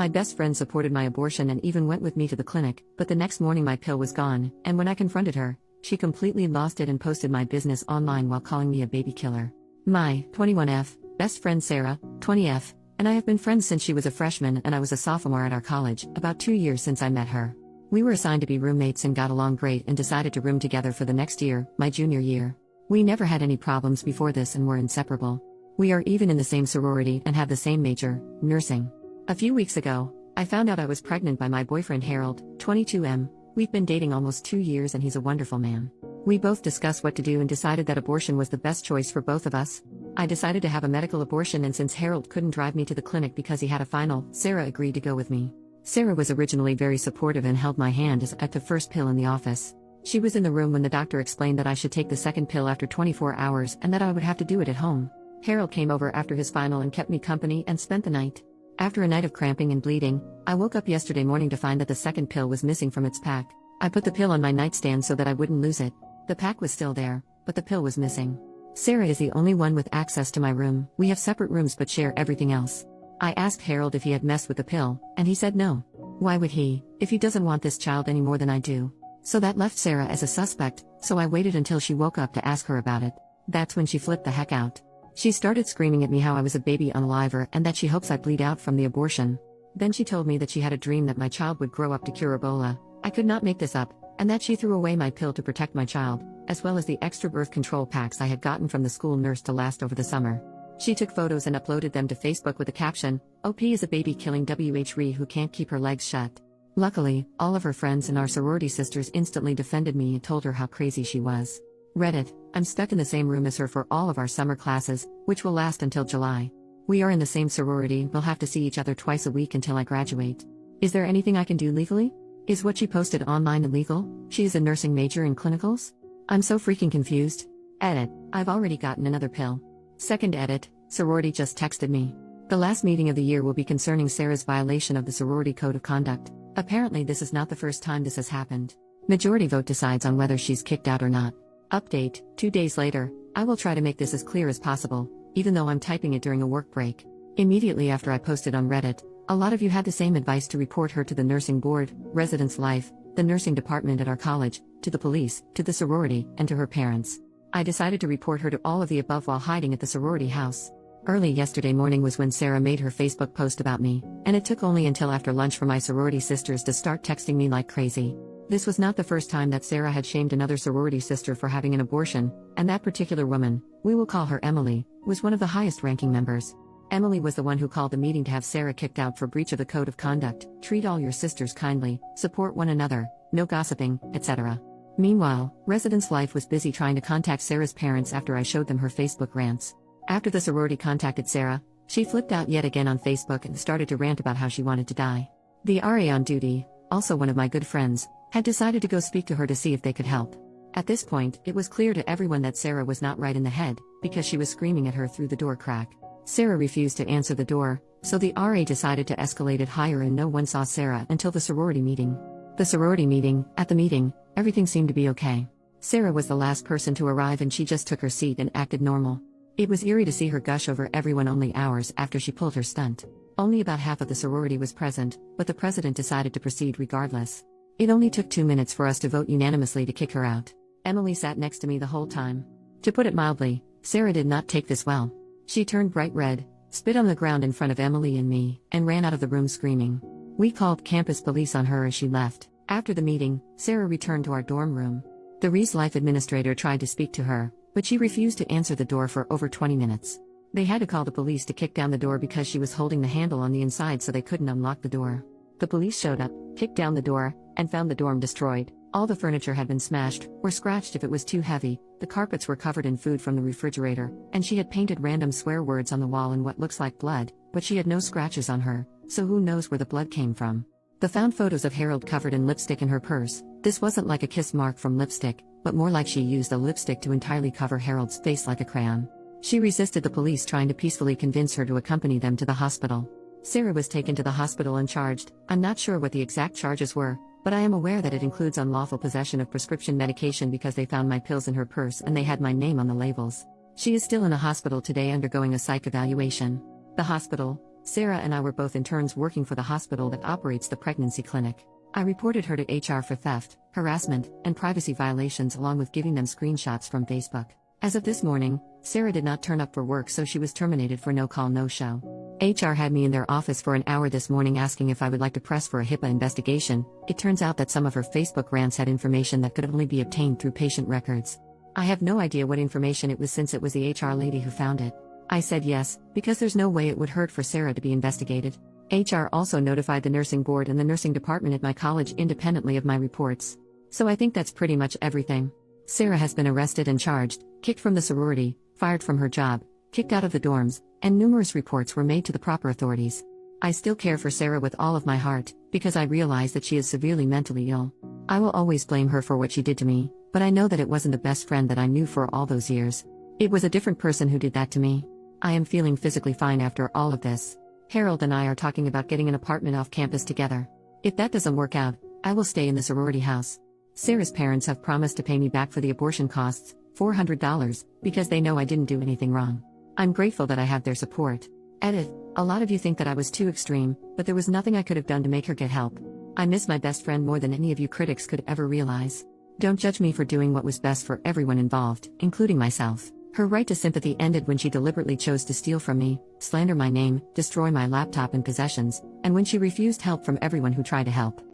My best friend supported my abortion and even went with me to the clinic, but the next morning my pill was gone, and when I confronted her, she completely lost it and posted my business online while calling me a baby killer. My 21F best friend Sarah, 20F, and I have been friends since she was a freshman and I was a sophomore at our college, about 2 years since I met her. We were assigned to be roommates and got along great and decided to room together for the next year, my junior year. We never had any problems before this and were inseparable. We are even in the same sorority and have the same major, nursing. A few weeks ago, I found out I was pregnant by my boyfriend Harold, 22M. We've been dating almost 2 years and he's a wonderful man. We both discussed what to do and decided that abortion was the best choice for both of us. I decided to have a medical abortion, and since Harold couldn't drive me to the clinic because he had a final, Sarah agreed to go with me. Sarah was originally very supportive and held my hand as I took the first pill in the office. She was in the room when the doctor explained that I should take the second pill after 24 hours and that I would have to do it at home. Harold came over after his final and kept me company and spent the night. After a night of cramping and bleeding, I woke up yesterday morning to find that the second pill was missing from its pack. I put the pill on my nightstand so that I wouldn't lose it. The pack was still there, but the pill was missing. Sarah is the only one with access to my room. We have separate rooms but share everything else. I asked Harold if he had messed with the pill, and he said no. Why would he, if he doesn't want this child any more than I do? So that left Sarah as a suspect, so I waited until she woke up to ask her about it. That's when she flipped the heck out. She started screaming at me how I was a baby unaliver and that she hopes I bleed out from the abortion. Then she told me that she had a dream that my child would grow up to cure Ebola. I could not make this up, and that she threw away my pill to protect my child, as well as the extra birth control packs I had gotten from the school nurse to last over the summer. She took photos and uploaded them to Facebook with the caption, "OP is a baby-killing WHRE who can't keep her legs shut." Luckily, all of her friends and our sorority sisters instantly defended me and told her how crazy she was. Reddit, I'm stuck in the same room as her for all of our summer classes, which will last until July. We are in the same sorority, we'll have to see each other twice a week until I graduate. Is there anything I can do legally? Is what she posted online illegal? She is a nursing major in clinicals? I'm so freaking confused. Edit, I've already gotten another pill. Second edit, sorority just texted me. The last meeting of the year will be concerning Sarah's violation of the sorority code of conduct. Apparently this is not the first time this has happened. Majority vote decides on whether she's kicked out or not. Update, 2 days later, I will try to make this as clear as possible, even though I'm typing it during a work break. Immediately after I posted on Reddit, a lot of you had the same advice to report her to the nursing board, residence life, the nursing department at our college, to the police, to the sorority, and to her parents. I decided to report her to all of the above while hiding at the sorority house. Early yesterday morning was when Sarah made her Facebook post about me, and it took only until after lunch for my sorority sisters to start texting me like crazy. This was not the first time that Sarah had shamed another sorority sister for having an abortion, and that particular woman, we will call her Emily, was one of the highest ranking members. Emily was the one who called the meeting to have Sarah kicked out for breach of the code of conduct, treat all your sisters kindly, support one another, no gossiping, etc. Meanwhile, Residence Life was busy trying to contact Sarah's parents after I showed them her Facebook rants. After the sorority contacted Sarah, she flipped out yet again on Facebook and started to rant about how she wanted to die. The RA on duty, also one of my good friends, had decided to go speak to her to see if they could help. At this point, it was clear to everyone that Sarah was not right in the head, because she was screaming at her through the door crack. Sarah refused to answer the door, so the RA decided to escalate it higher and no one saw Sarah until the sorority meeting. At the meeting, everything seemed to be okay. Sarah was the last person to arrive and she just took her seat and acted normal. It was eerie to see her gush over everyone only hours after she pulled her stunt. Only about half of the sorority was present, but the president decided to proceed regardless. It only took 2 minutes for us to vote unanimously to kick her out. Emily sat next to me the whole time. To put it mildly, Sarah did not take this well. She turned bright red, spit on the ground in front of Emily and me, and ran out of the room screaming. We called campus police on her as she left. After the meeting, Sarah returned to our dorm room. The Reese Life administrator tried to speak to her, but she refused to answer the door for over 20 minutes. They had to call the police to kick down the door because she was holding the handle on the inside so they couldn't unlock the door. The police showed up, kicked down the door, and found the dorm destroyed. All the furniture had been smashed, or scratched if it was too heavy, the carpets were covered in food from the refrigerator, and she had painted random swear words on the wall in what looks like blood, but she had no scratches on her, so who knows where the blood came from. They found photos of Harold covered in lipstick in her purse. This wasn't like a kiss mark from lipstick, but more like she used the lipstick to entirely cover Harold's face like a crayon. She resisted the police trying to peacefully convince her to accompany them to the hospital. Sarah was taken to the hospital and charged. I'm not sure what the exact charges were, but I am aware that it includes unlawful possession of prescription medication because they found my pills in her purse and they had my name on the labels. She is still in a hospital today undergoing a psych evaluation. The hospital, Sarah and I were both interns working for the hospital that operates the pregnancy clinic. I reported her to HR for theft, harassment, and privacy violations along with giving them screenshots from Facebook. As of this morning, Sarah did not turn up for work, so she was terminated for no call, no show. HR had me in their office for an hour this morning asking if I would like to press for a HIPAA investigation. It turns out that some of her Facebook rants had information that could only be obtained through patient records. I have no idea what information it was since it was the HR lady who found it. I said yes, because there's no way it would hurt for Sarah to be investigated. HR also notified the nursing board and the nursing department at my college independently of my reports. So I think that's pretty much everything. Sarah has been arrested and charged, kicked from the sorority, fired from her job, kicked out of the dorms, and numerous reports were made to the proper authorities. I still care for Sarah with all of my heart, because I realize that she is severely mentally ill. I will always blame her for what she did to me, but I know that it wasn't the best friend that I knew for all those years. It was a different person who did that to me. I am feeling physically fine after all of this. Harold and I are talking about getting an apartment off campus together. If that doesn't work out, I will stay in the sorority house. Sarah's parents have promised to pay me back for the abortion costs, $400, because they know I didn't do anything wrong. I'm grateful that I have their support. Edit. A lot of you think that I was too extreme, but there was nothing I could have done to make her get help. I miss my best friend more than any of you critics could ever realize. Don't judge me for doing what was best for everyone involved, including myself. Her right to sympathy ended when she deliberately chose to steal from me, slander my name, destroy my laptop and possessions, and when she refused help from everyone who tried to help.